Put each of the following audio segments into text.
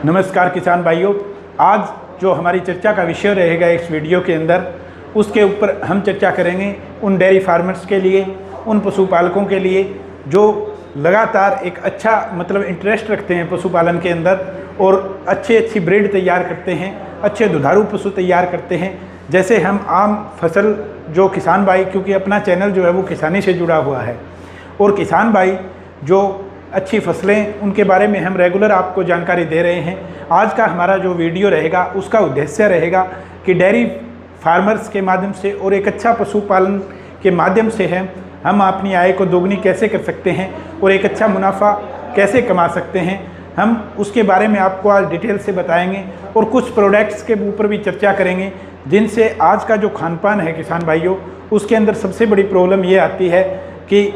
नमस्कार किसान भाइयों, आज जो हमारी चर्चा का विषय रहेगा इस वीडियो के अंदर, उसके ऊपर हम चर्चा करेंगे उन डेयरी फार्मर्स के लिए, उन पशुपालकों के लिए जो लगातार एक अच्छा इंटरेस्ट रखते हैं पशुपालन के अंदर और अच्छी ब्रीड तैयार करते हैं, अच्छे दुधारू पशु तैयार करते हैं। जैसे हम आम फसल जो किसान भाई, क्योंकि अपना चैनल जो है वो किसानी से जुड़ा हुआ है और किसान भाई जो अच्छी फसलें, उनके बारे में हम रेगुलर आपको जानकारी दे रहे हैं। आज का हमारा जो वीडियो रहेगा उसका उद्देश्य रहेगा कि डेयरी फार्मर्स के माध्यम से और एक अच्छा पशुपालन के माध्यम से हम अपनी आय को दोगुनी कैसे कर सकते हैं और एक अच्छा मुनाफा कैसे कमा सकते हैं, हम उसके बारे में आपको आज डिटेल से बताएंगे और कुछ प्रोडक्ट्स के ऊपर भी चर्चा करेंगे जिनसे आज का जो खान पान है किसान भाइयों, उसके अंदर सबसे बड़ी प्रॉब्लम ये आती है कि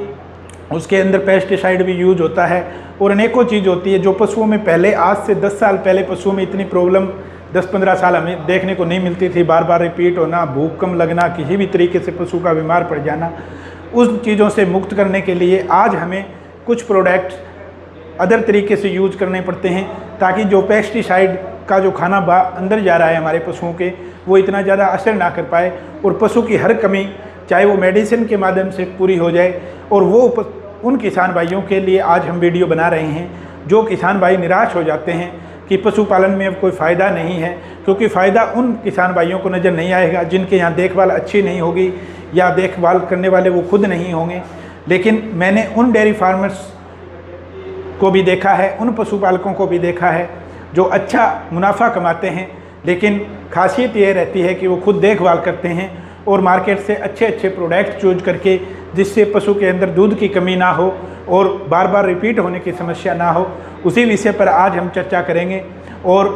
उसके अंदर पेस्टिसाइड भी यूज होता है और अनेकों चीज़ होती है जो पशुओं में पहले, आज से 10 साल पहले पशुओं में इतनी प्रॉब्लम 10-15 साल हमें देखने को नहीं मिलती थी। बार बार रिपीट होना, भूख कम लगना, किसी भी तरीके से पशु का बीमार पड़ जाना, उन चीज़ों से मुक्त करने के लिए आज हमें कुछ प्रोडक्ट अदर तरीके से यूज करने पड़ते हैं ताकि जो पेस्टिसाइड का जो खाना अंदर जा रहा है हमारे पशुओं के, वो इतना ज़्यादा असर ना कर पाए और पशु की हर कमी चाहे वो मेडिसिन के माध्यम से पूरी हो जाए। और वो उन किसान भाइयों के लिए आज हम वीडियो बना रहे हैं जो किसान भाई निराश हो जाते हैं कि पशुपालन में अब कोई फ़ायदा नहीं है, क्योंकि फ़ायदा उन किसान भाइयों को नज़र नहीं आएगा जिनके यहाँ देखभाल अच्छी नहीं होगी या देखभाल करने वाले वो खुद नहीं होंगे। लेकिन मैंने उन डेयरी फार्मर्स को भी देखा है, उन पशुपालकों को भी देखा है जो अच्छा मुनाफा कमाते हैं, लेकिन खासियत ये रहती है कि वो खुद देखभाल करते हैं और मार्केट से अच्छे प्रोडक्ट चूज करके, जिससे पशु के अंदर दूध की कमी ना हो और बार बार रिपीट होने की समस्या ना हो, उसी विषय पर आज हम चर्चा करेंगे और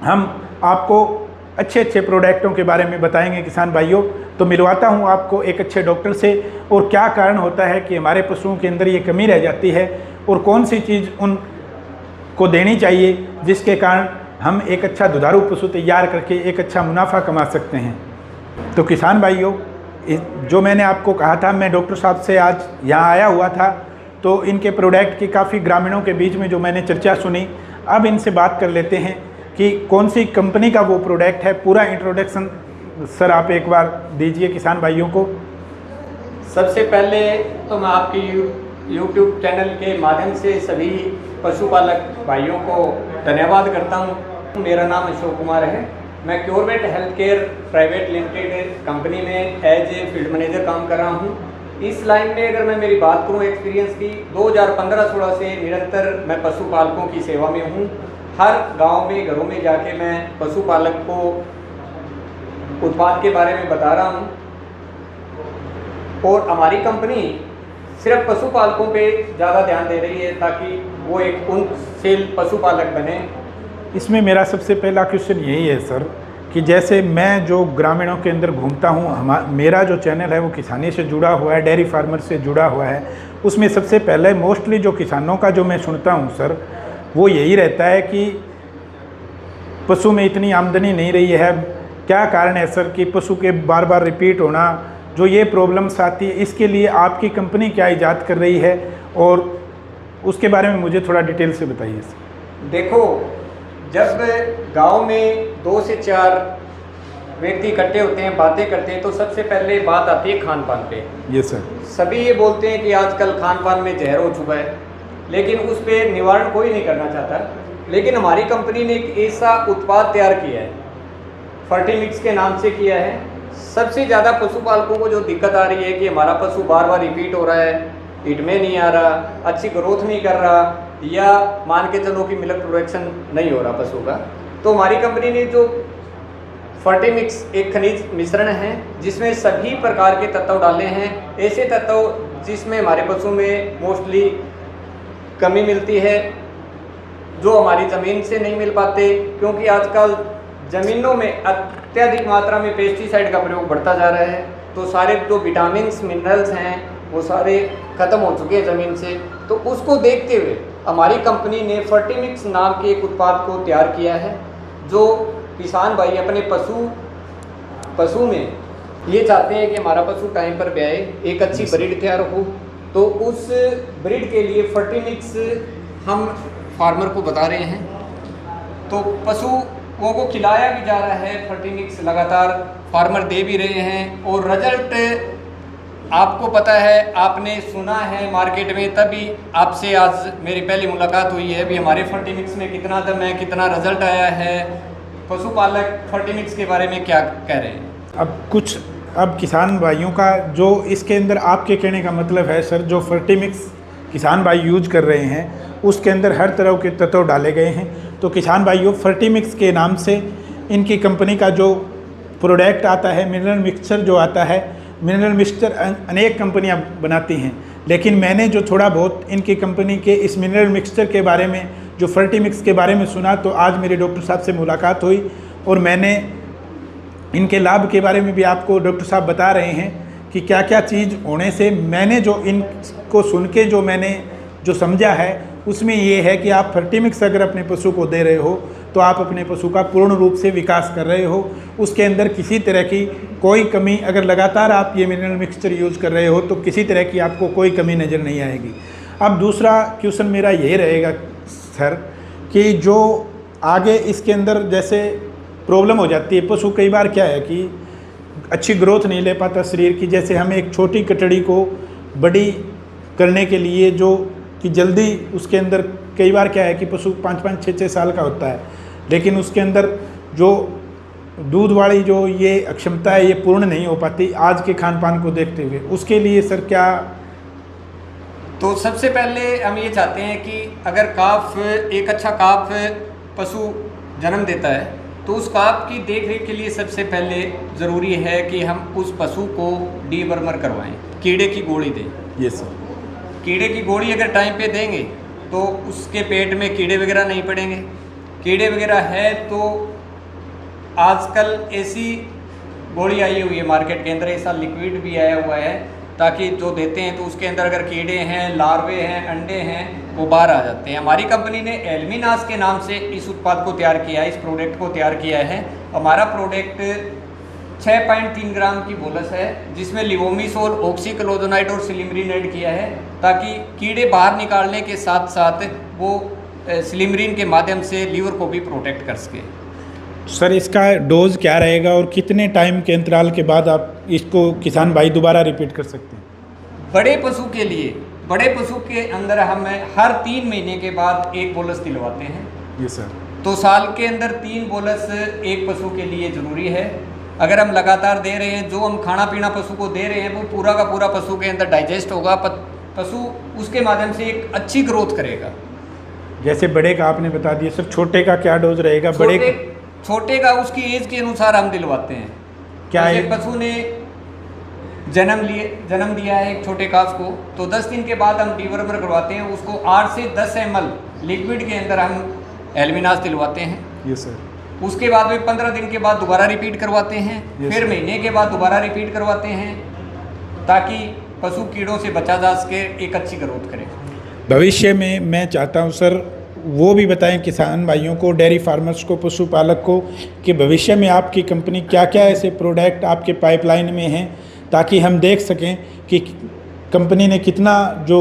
हम आपको अच्छे प्रोडक्टों के बारे में बताएंगे किसान भाइयों। तो मिलवाता हूं आपको एक अच्छे डॉक्टर से और क्या कारण होता है कि हमारे पशुओं के अंदर ये कमी रह जाती है और कौन सी चीज़ उनको देनी चाहिए जिसके कारण हम एक अच्छा दुधारू पशु तैयार करके एक अच्छा मुनाफा कमा सकते हैं। तो किसान भाइयों, जो मैंने आपको कहा था, मैं डॉक्टर साहब से आज यहाँ आया हुआ था, तो इनके प्रोडक्ट की काफ़ी ग्रामीणों के बीच में जो मैंने चर्चा सुनी, अब इनसे बात कर लेते हैं कि कौन सी कंपनी का वो प्रोडक्ट है। पूरा इंट्रोडक्शन सर आप एक बार दीजिए किसान भाइयों को। सबसे पहले तो मैं आपकी यूट्यूब चैनल के माध्यम से सभी पशुपालक भाइयों को धन्यवाद करता हूँ। मेरा नाम अशोक कुमार है, मैं Curevet health care private limited company में एज ए फील्ड मैनेजर काम कर रहा हूँ। इस लाइन में अगर मैं मेरी बात करूँ एक्सपीरियंस की, 2015-16 से निरंतर मैं पशुपालकों की सेवा में हूँ। हर गांव में, घरों में जाके मैं पशुपालक को उत्पाद के बारे में बता रहा हूँ और हमारी कंपनी सिर्फ पशुपालकों पे ज़्यादा ध्यान दे रही है ताकि वो एक उन्नतशील पशुपालक बने। इसमें मेरा सबसे पहला क्वेश्चन यही है सर कि जैसे मैं जो ग्रामीणों के अंदर घूमता हूँ, मेरा जो चैनल है वो किसानी से जुड़ा हुआ है, डेयरी फार्मर से जुड़ा हुआ है, उसमें सबसे पहले मोस्टली जो किसानों का जो मैं सुनता हूँ सर, वो यही रहता है कि पशु में इतनी आमदनी नहीं रही है। क्या कारण है सर कि पशु के बार बार रिपीट होना, जो ये प्रॉब्लम्स आती है, इसके लिए आपकी कंपनी क्या इजाद कर रही है और उसके बारे में मुझे थोड़ा डिटेल से बताइए सर। देखो, जब गांव में 2 से 4 व्यक्ति इकट्ठे होते हैं, बातें करते हैं, तो सबसे पहले बात आती है खान पान पे। ये सर, सभी ये बोलते हैं कि आजकल खान पान में जहर हो चुका है, लेकिन उस पर निवारण कोई नहीं करना चाहता। लेकिन हमारी कंपनी ने एक ऐसा उत्पाद तैयार किया है, फर्टिमिक्स के नाम से किया है। सबसे ज़्यादा पशुपालकों को जो दिक्कत आ रही है कि हमारा पशु बार बार रिपीट हो रहा है, हिट में नहीं आ रहा, अच्छी ग्रोथ नहीं कर रहा, या मान के चलो कि मिल्क प्रोडक्शन नहीं हो रहा पशु का, तो हमारी कंपनी ने जो फर्टिमिक्स एक खनिज मिश्रण है जिसमें सभी प्रकार के तत्व डाले हैं, ऐसे तत्व जिसमें हमारे पशु में मोस्टली कमी मिलती है, जो हमारी ज़मीन से नहीं मिल पाते, क्योंकि आजकल ज़मीनों में अत्यधिक मात्रा में पेस्टिसाइड का प्रयोग बढ़ता जा रहा है, तो सारे जो विटामिन्स मिनरल्स हैं वो सारे ख़त्म हो चुके हैं ज़मीन से। तो उसको देखते हुए हमारी कंपनी ने फर्टिमिक्स नाम के एक उत्पाद को तैयार किया है, जो किसान भाई अपने पशु में ये चाहते हैं कि हमारा पशु टाइम पर ब्याए, एक अच्छी ब्रीड तैयार हो, तो उस ब्रीड के लिए फर्टिमिक्स हम फार्मर को बता रहे हैं। तो पशुओं को खिलाया भी जा रहा है फर्टिमिक्स, लगातार फार्मर दे भी रहे हैं और रिजल्ट आपको पता है, आपने सुना है मार्केट में, तभी आपसे आज मेरी पहली मुलाकात हुई है। भी हमारे फर्टिमिक्स में कितना दम है, कितना रिजल्ट आया है, पशुपालक फर्टिमिक्स के बारे में क्या कह रहे हैं। अब किसान भाइयों का जो इसके अंदर आपके कहने का मतलब है सर, जो फर्टिमिक्स किसान भाई यूज कर रहे हैं उसके अंदर हर तरह के तत्व डाले गए हैं। तो किसान भाइयों, फर्टिमिक्स के नाम से इनकी कंपनी का जो प्रोडक्ट आता है, मिनरल मिक्सचर जो आता है, मिनरल मिक्सचर अनेक कंपनियां बनाती हैं, लेकिन मैंने जो थोड़ा बहुत इनकी कंपनी के इस मिनरल मिक्सचर के बारे में, जो फर्टिमिक्स के बारे में सुना, तो आज मेरे डॉक्टर साहब से मुलाकात हुई और मैंने इनके लाभ के बारे में भी आपको डॉक्टर साहब बता रहे हैं कि क्या क्या चीज़ होने से, मैंने जो इनको सुन के जो मैंने जो समझा है उसमें ये है कि आप फर्टिमिक्स अगर अपने पशु को दे रहे हो तो आप अपने पशु का पूर्ण रूप से विकास कर रहे हो। उसके अंदर किसी तरह की कोई कमी, अगर लगातार आप ये मिनरल मिक्सचर यूज़ कर रहे हो तो किसी तरह की आपको कोई कमी नज़र नहीं आएगी। अब दूसरा क्वेश्चन मेरा ये रहेगा सर कि जो आगे इसके अंदर जैसे प्रॉब्लम हो जाती है, पशु कई बार क्या है कि अच्छी ग्रोथ नहीं ले पाता शरीर की, जैसे हम एक छोटी कटड़ी को बड़ी करने के लिए जो कि जल्दी उसके अंदर कई बार क्या है कि पशु 5-5, 6-6 साल का होता है, लेकिन उसके अंदर जो दूध वाली जो ये अक्षमता है ये पूर्ण नहीं हो पाती आज के खान पान को देखते हुए। उसके लिए सर क्या? तो सबसे पहले हम ये चाहते हैं कि अगर काफ, एक अच्छा काफ पशु जन्म देता है तो उस काफ की देख रेख के लिए सबसे पहले ज़रूरी है कि हम उस पशु को डीवर्मर करवाएं, कीड़े की गोली दें। ये सर, कीड़े की गोली अगर टाइम पे देंगे तो उसके पेट में कीड़े वगैरह नहीं पड़ेंगे। कीड़े वगैरह है तो आजकल ऐसी गोली आई हुई है मार्केट के अंदर, ऐसा लिक्विड भी आया हुआ है ताकि जो देते हैं तो उसके अंदर अगर कीड़े हैं, लार्वे हैं, अंडे हैं, वो बाहर आ जाते हैं। हमारी कंपनी ने एल्मिनास के नाम से इस उत्पाद को तैयार किया है, इस प्रोडक्ट को तैयार किया है। हमारा प्रोडक्ट 6.3 ग्राम की बोलस है जिसमें लिवोमिसोल, ऑक्सीक्लोरोनाइड और सिलिमरीन ऐड किया है ताकि कीड़े बाहर निकालने के साथ साथ वो सिलिमरीन के माध्यम से लीवर को भी प्रोटेक्ट कर सके। सर इसका डोज क्या रहेगा और कितने टाइम के अंतराल के बाद आप इसको किसान भाई दोबारा रिपीट कर सकते हैं? बड़े पशु के लिए, बड़े पशु के अंदर हम हर 3 महीने के बाद एक बोलस दिलवाते हैं। ये सर, तो साल के अंदर 3 बोलस एक पशु के लिए ज़रूरी है। अगर हम लगातार दे रहे हैं, जो हम खाना पीना पशु को दे रहे हैं वो पूरा का पूरा पशु के अंदर डाइजेस्ट होगा, पशु उसके माध्यम से एक अच्छी ग्रोथ करेगा। जैसे बड़े का आपने बता दिया सर, छोटे का क्या डोज रहेगा? छोटे का उसकी एज के अनुसार हम दिलवाते हैं। क्या है? पशु ने जन्म दिया है एक छोटे काफ को, तो 10 दिन के बाद हम डीवर्मर करवाते हैं। उसको 8 से 10 ml लिक्विड के अंदर हम एल्मिनास दिलवाते हैं। ये सर, उसके बाद में 15 दिन के बाद दोबारा रिपीट करवाते हैं, फिर महीने के बाद दोबारा रिपीट करवाते हैं ताकि पशु कीड़ों से बचा जा सके, एक अच्छी ग्रोथ करे। भविष्य में मैं चाहता हूं सर वो भी बताएं किसान भाइयों को, डेयरी फार्मर्स को, पशुपालक को कि भविष्य में आपकी कंपनी क्या क्या ऐसे प्रोडक्ट आपके पाइपलाइन में हैं ताकि हम देख सकें कि कंपनी ने कितना जो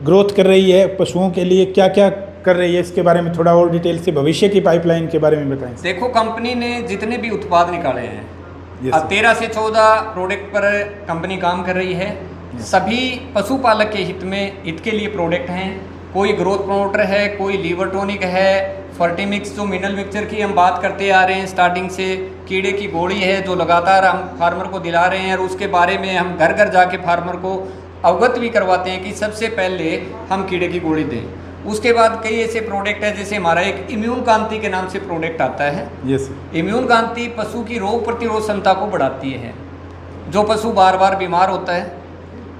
ग्रोथ कर रही है पशुओं के लिए, क्या क्या कर रही है, इसके बारे में थोड़ा और डिटेल से भविष्य की पाइपलाइन के बारे में बताएं। देखो, कंपनी ने जितने भी उत्पाद निकाले हैं, 13 से 14 प्रोडक्ट पर कंपनी काम कर रही है। सभी पशुपालक के हित के लिए प्रोडक्ट हैं। कोई ग्रोथ प्रमोटर है, कोई लीवर टॉनिक है, फर्टिमिक्स जो मिनरल मिक्सचर की हम बात करते आ रहे हैं स्टार्टिंग से, कीड़े की गोली है जो लगातार हम फार्मर को दिला रहे हैं और उसके बारे में हम घर घर जाके फार्मर को अवगत भी करवाते हैं कि सबसे पहले हम कीड़े की गोली दें। उसके बाद कई ऐसे प्रोडक्ट है, जैसे हमारा एक इम्यून कांति के नाम से प्रोडक्ट आता है। यस। इम्यून कांति पशु की रोग प्रतिरोध क्षमता को बढ़ाती है। जो पशु बार बार बीमार होता है,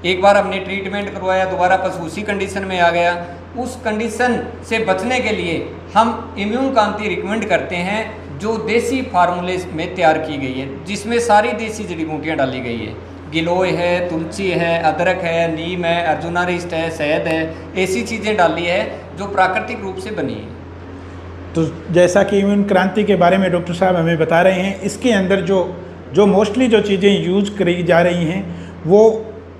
एक बार हमने ट्रीटमेंट करवाया, दोबारा पशु उसी कंडीशन में आ गया, उस कंडीशन से बचने के लिए हम इम्यून कांति रिकमेंड करते हैं जो देसी फार्मूले में तैयार की गई है, जिसमें सारी देसी जड़ी बूटियाँ डाली गई है। गिलोय है, तुलसी है, अदरक है, नीम है, अर्जुनारिस्ट है, शहद है, ऐसी चीज़ें डाली है जो प्राकृतिक रूप से बनी है। तो जैसा कि इम्यून क्रांति के बारे में डॉक्टर साहब हमें बता रहे हैं, इसके अंदर जो मोस्टली जो चीज़ें यूज करी जा रही हैं वो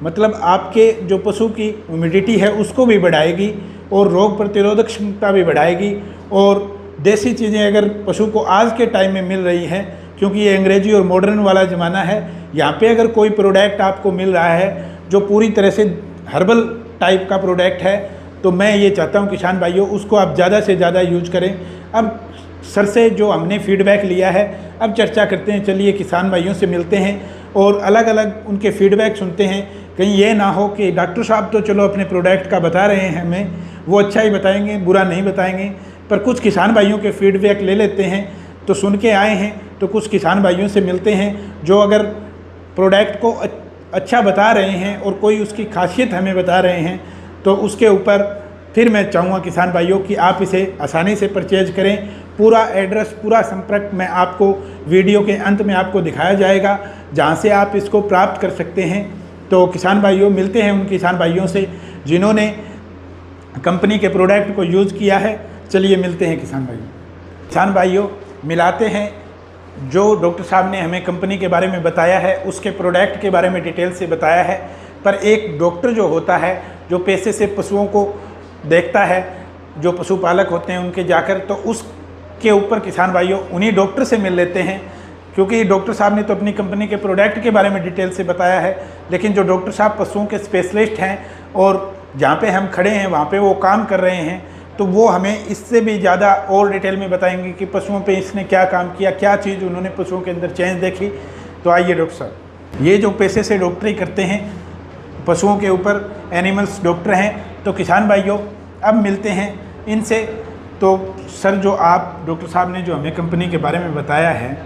मतलब आपके जो पशु की इम्यूनिटी है उसको भी बढ़ाएगी और रोग प्रतिरोधक क्षमता भी बढ़ाएगी और देसी चीज़ें अगर पशु को आज के टाइम में मिल रही हैं, क्योंकि ये अंग्रेजी और मॉडर्न वाला ज़माना है, यहाँ पे अगर कोई प्रोडक्ट आपको मिल रहा है जो पूरी तरह से हर्बल टाइप का प्रोडक्ट है, तो मैं ये चाहता हूँ किसान भाइयों उसको आप ज़्यादा से ज़्यादा यूज करें। अब सर से जो हमने फीडबैक लिया है, अब चर्चा करते हैं। चलिए किसान भाइयों से मिलते हैं और अलग अलग उनके फीडबैक सुनते हैं। कहीं ये ना हो कि डॉक्टर साहब तो चलो अपने प्रोडक्ट का बता रहे हैं हमें, वो अच्छा ही बताएंगे, बुरा नहीं बताएंगे, पर कुछ किसान भाइयों के फीडबैक ले लेते हैं। तो सुन के आए हैं तो कुछ किसान भाइयों से मिलते हैं जो अगर प्रोडक्ट को अच्छा बता रहे हैं और कोई उसकी खासियत हमें बता रहे हैं, तो उसके ऊपर फिर मैं चाहूँगा किसान भाइयों कि आप इसे आसानी से परचेज करें। पूरा एड्रेस, पूरा संपर्क मैं आपको वीडियो के अंत में आपको दिखाया जाएगा, जहाँ से आप इसको प्राप्त कर सकते हैं। तो किसान भाइयों मिलते हैं उन किसान भाइयों से जिन्होंने कंपनी के प्रोडक्ट को यूज़ किया है। चलिए मिलते हैं किसान भाइयों। किसान भाइयों मिलाते हैं जो डॉक्टर साहब ने हमें कंपनी के बारे में बताया है, उसके प्रोडक्ट के बारे में डिटेल से बताया है। पर एक डॉक्टर जो होता है, जो पैसे से पशुओं को देखता है, जो पशुपालक होते हैं उनके जाकर, तो उसके ऊपर किसान भाइयों उन्हीं डॉक्टर से मिल लेते हैं। क्योंकि डॉक्टर साहब ने तो अपनी कंपनी के प्रोडक्ट के बारे में डिटेल से बताया है, लेकिन जो डॉक्टर साहब पशुओं के स्पेशलिस्ट हैं और जहाँ पे हम खड़े हैं वहाँ पे वो काम कर रहे हैं, तो वो हमें इससे भी ज़्यादा और डिटेल में बताएंगे कि पशुओं पे इसने क्या काम किया, क्या चीज़ उन्होंने पशुओं के अंदर चेंज देखी। तो आइए डॉक्टर साहब, ये जो पैसे से डॉक्टरी करते हैं पशुओं के ऊपर, एनिमल्स डॉक्टर हैं। तो किसान भाइयों अब मिलते हैं इनसे। तो सर जो आप डॉक्टर साहब ने जो हमें कंपनी के बारे में बताया है,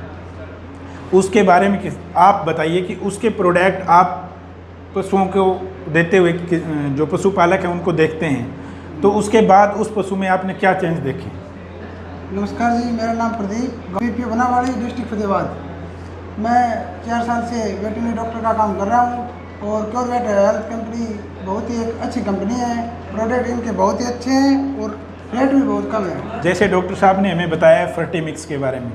उसके बारे में आप बताइए कि उसके प्रोडक्ट आप पशुओं को देते हुए जो पशुपालक हैं उनको देखते हैं, तो उसके बाद उस पशु में आपने क्या चेंज देखे? नमस्कार जी, मेरा नाम प्रदीप, पीपी बनावाड़ी, डिस्ट्रिक्ट फतेहाबाद। मैं 4 साल से वेटरनरी डॉक्टर का काम कर रहा हूँ और क्योर वेट हेल्थ कंपनी बहुत ही एक अच्छी कंपनी है। प्रोडक्ट इनके बहुत ही अच्छे हैं और रेट भी बहुत कम है। जैसे डॉक्टर साहब ने हमें बताया फर्टीमिक्स के बारे में,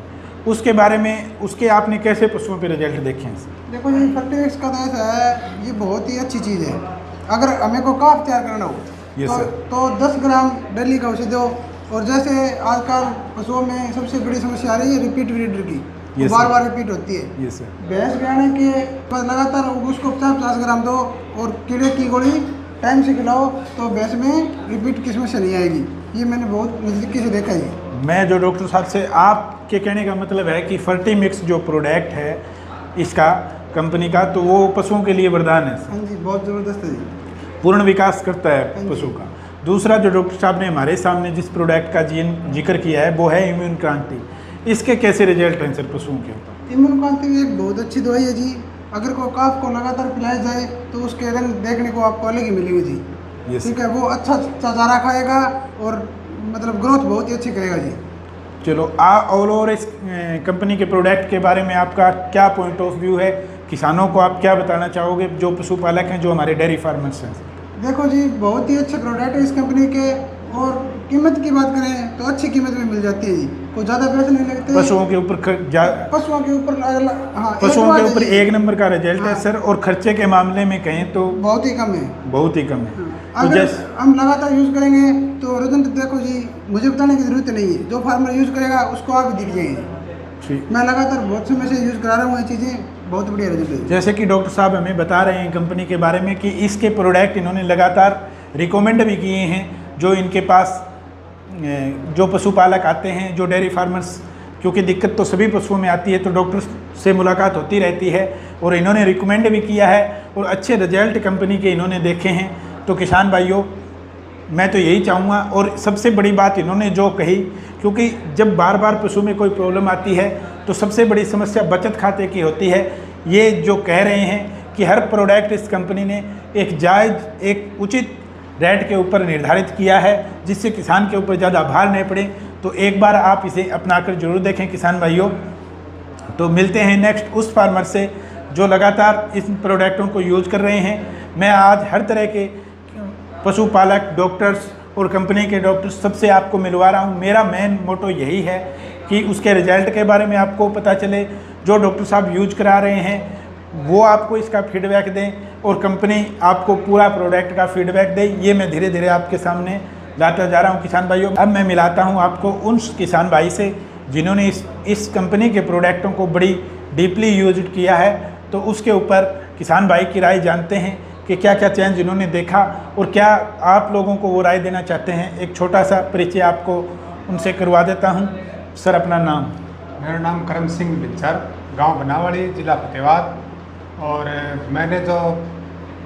उसके बारे में उसके आपने कैसे पशुओं पे रिजल्ट देखे हैं? देखो जी, फर्टीमिक्स का तो ऐसा है, ये बहुत ही अच्छी चीज़ है। अगर हमें को काफ तैयार करना हो तो 10 ग्राम डेली का उसे दो। और जैसे आजकल पशुओं में सबसे बड़ी समस्या आ रही है रिपीट ब्रीडर की, बार बार रिपीट होती है। भैंस ब्याने के बाद लगातार उसको 50 ग्राम दो और कीड़े की गोली टाइम से खिलाओ, तो भैंस में रिपीट की समस्या नहीं आएगी। ये मैंने बहुत नज़दीकी से देखा है। मैं जो डॉक्टर साहब से, आपके कहने का मतलब है कि फर्टीमिक्स जो प्रोडक्ट है इसका कंपनी का, तो वो पशुओं के लिए वरदान है। हाँ जी, बहुत ज़बरदस्त है जी, पूर्ण विकास करता है पशु का। दूसरा जो डॉक्टर साहब ने हमारे सामने जिस प्रोडक्ट का जिक्र किया है वो है इम्यून क्रांति। इसके कैसे रिजल्ट हैं सर पशुओं के ऊपर? इम्यून क्रांति एक बहुत अच्छी दवाई है जी। अगर कोई काफ को लगातार पिलाया जाए तो उसके रंग देखने को आपको अलग ही मिलेगी जी। ठीक है, वो अच्छा चारा खाएगा और मतलब ग्रोथ बहुत ही अच्छी करेगा जी। चलो ऑल ओवर इस कंपनी के प्रोडक्ट के बारे में आपका क्या पॉइंट ऑफ व्यू है? किसानों को आप क्या बताना चाहोगे जो पशुपालक हैं, जो हमारे डेयरी फार्मर्स हैं? देखो जी, बहुत ही अच्छे प्रोडक्ट है इस कंपनी के। और कीमत की बात करें तो अच्छी कीमत में मिल जाती है जी, कोई ज़्यादा पैसे नहीं लगते। पशुओं के ऊपर पशुओं के ऊपर हाँ, पशुओं के ऊपर एक नंबर का रिजल्ट है सर। और खर्चे के मामले में कहें तो बहुत ही कम है, बहुत ही कम है। हाँ। अगर हम लगातार यूज़ करेंगे तो रिजल्ट देखो जी, मुझे बताने की ज़रूरत नहीं है, जो फार्मर यूज़ करेगा उसको आप दिख जाएंगे। मैं लगातार बहुत समय से यूज़ करा रहा हूँ ये चीज़ें, बहुत बढ़िया रिजल्ट है। जैसे कि डॉक्टर साहब हमें बता रहे हैं कंपनी के बारे में कि इसके प्रोडक्ट इन्होंने लगातार रिकमेंड भी किए हैं। जो इनके पास जो पशुपालक आते हैं, जो डेयरी फार्मर्स, क्योंकि दिक्कत तो सभी पशुओं में आती है, तो डॉक्टर से मुलाकात होती रहती है और इन्होंने रिकमेंड भी किया है और अच्छे रिजल्ट कंपनी के इन्होंने देखे हैं। तो किसान भाइयों मैं तो यही चाहूँगा। और सबसे बड़ी बात इन्होंने जो कही, क्योंकि जब बार बार पशु में कोई प्रॉब्लम आती है तो सबसे बड़ी समस्या बचत खाते की होती है। ये जो कह रहे हैं कि हर प्रोडक्ट इस कंपनी ने एक जायज़, एक उचित रेट के ऊपर निर्धारित किया है, जिससे किसान के ऊपर ज़्यादा भार नहीं पड़े। तो एक बार आप इसे अपनाकर जरूर देखें किसान भाइयों। तो मिलते हैं नेक्स्ट उस फार्मर से जो लगातार इस प्रोडक्टों को यूज़ कर रहे हैं। मैं आज हर तरह के पशुपालक, डॉक्टर्स और कंपनी के डॉक्टर्स सबसे आपको मिलवा रहा हूँ। मेरा मेन मोटो यही है कि उसके रिजल्ट के बारे में आपको पता चले, जो डॉक्टर साहब यूज करा रहे हैं वो आपको इसका फीडबैक दें और कंपनी आपको पूरा प्रोडक्ट का फीडबैक दे। ये मैं धीरे धीरे आपके सामने लाता जा रहा हूँ किसान भाइयों। अब मैं मिलाता हूँ आपको उन किसान भाई से जिन्होंने इस कंपनी के प्रोडक्टों को बड़ी डीपली यूज किया है, तो उसके ऊपर किसान भाई की राय जानते हैं कि क्या क्या चेंज इन्होंने देखा और क्या आप लोगों को वो राय देना चाहते हैं। एक छोटा सा परिचय आपको उनसे करवा देता हूँ। सर, अपना नाम? मेरा नाम करम सिंह बिच्छर, गांव बनावाड़ी, जिला फतेहाबाद। और मैंने जो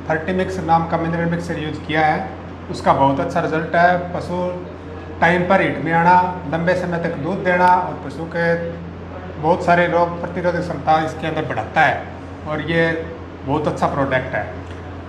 फर्टिमिक्स नाम का मिनरल मिक्सर यूज किया है उसका बहुत अच्छा रिजल्ट है। पशु टाइम पर हीट में आना, लंबे समय तक दूध देना और पशु के बहुत सारे रोग प्रतिरोधक क्षमता इसके अंदर बढ़ाता है और ये बहुत अच्छा प्रोडक्ट है।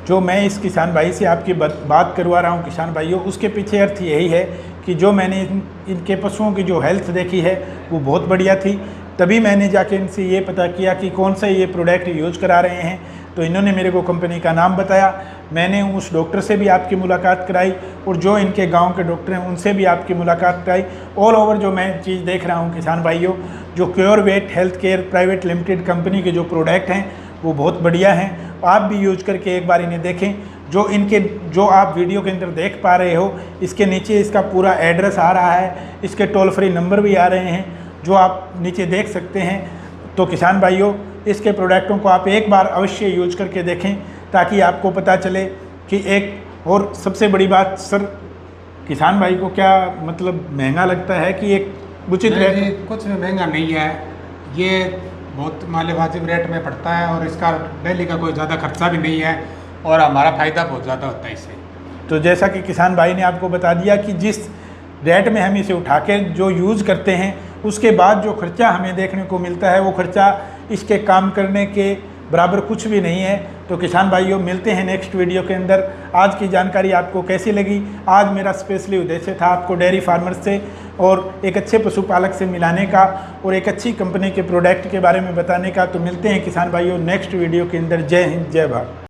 जो मैं इस किसान भाई से आपकी बात करवा रहा हूँ किसान भाइयों, उसके पीछे अर्थ यही है कि जो मैंने इनके पशुओं की जो हेल्थ देखी है वो बहुत बढ़िया थी। तभी मैंने जाके इनसे ये पता किया कि कौन सा ये प्रोडक्ट यूज करा रहे हैं, तो इन्होंने मेरे को कंपनी का नाम बताया। मैंने उस डॉक्टर से भी आपकी मुलाकात कराई और जो इनके गांव के डॉक्टर हैं उनसे भी आपकी मुलाकात कराई। ऑल ओवर जो मैं चीज़ देख रहा हूं किसान भाइयों, जो Curevet health care private limited company के जो प्रोडक्ट हैं वो बहुत बढ़िया हैं। आप भी यूज करके एक बार इन्हें देखें। जो आप वीडियो के अंदर देख पा रहे हो, इसके नीचे इसका पूरा एड्रेस आ रहा है, इसके टोल फ्री नंबर भी आ रहे हैं जो आप नीचे देख सकते हैं। तो किसान भाइयों, इसके प्रोडक्टों को आप एक बार अवश्य यूज करके देखें ताकि आपको पता चले कि एक और सबसे बड़ी बात, सर किसान भाई को क्या मतलब महंगा लगता है कि एक उचित रेट? कुछ भी महंगा नहीं है, ये बहुत वाजिब रेट में पड़ता है और इसका डेली का कोई ज़्यादा खर्चा भी नहीं है और हमारा फ़ायदा बहुत ज़्यादा होता है इससे। तो जैसा कि किसान भाई ने आपको बता दिया कि जिस रेट में हम इसे उठा के जो यूज़ करते हैं उसके बाद जो खर्चा हमें देखने को मिलता है वो खर्चा इसके काम करने के बराबर कुछ भी नहीं है। तो किसान भाइयों, मिलते हैं नेक्स्ट वीडियो के अंदर। आज की जानकारी आपको कैसी लगी? आज मेरा स्पेशली उद्देश्य था आपको डेयरी फार्मर्स से और एक अच्छे पशुपालक से मिलाने का और एक अच्छी कंपनी के प्रोडक्ट के बारे में बताने का। तो मिलते हैं किसान भाइयों नेक्स्ट वीडियो के अंदर। जय हिंद, जय भारत।